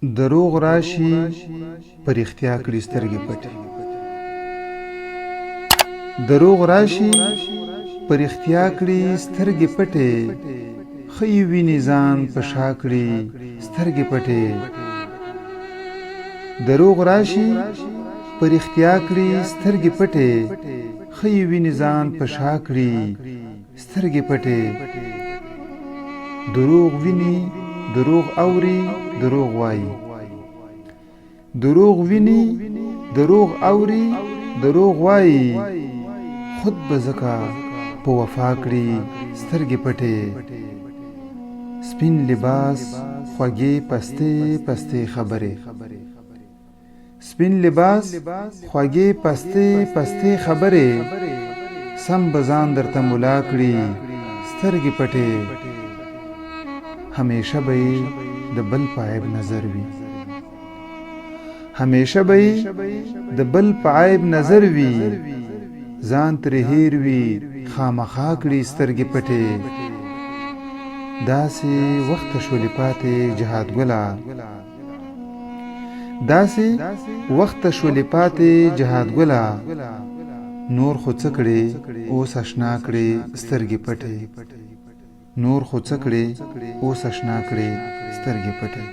دروغ راشي پر اختیا کړي سترګې پټې. دروغ راشي پر اختیا کړي سترګې پټې، خی ویني ځان په شا کړي سترګې پټې. دروغ راشي پر اختیا کړي سترګې پټې، خی ویني ځان په شا کړي سترګې پټې. دروغ ویني دروغ اوري دروغ وایي، دروغ ویني دروغ اوري دروغ وایي، خود به ځکه په وفا کړي سترګې پټې. سپین لباس خوږې پستې پستې خبرې، سپین لباس خوږې پستې پستې خبرې، سم بزان درته ملا کړي سترګې پټې. همیشه به د بل په عیب نظر وي، همیشه به د بل په عیب نظر وي، ځان ترې هیر وي خامخا کړي سترګې پټې. داسې وخت شولې پاتې جهاد ګله، داسې وخت شولې پاتې جهاد ګله، نور خو څه کړې اوس اشنا کړې سترګې پټې. نور خو څه کړې اوس اشنا کړې سترګې پټې.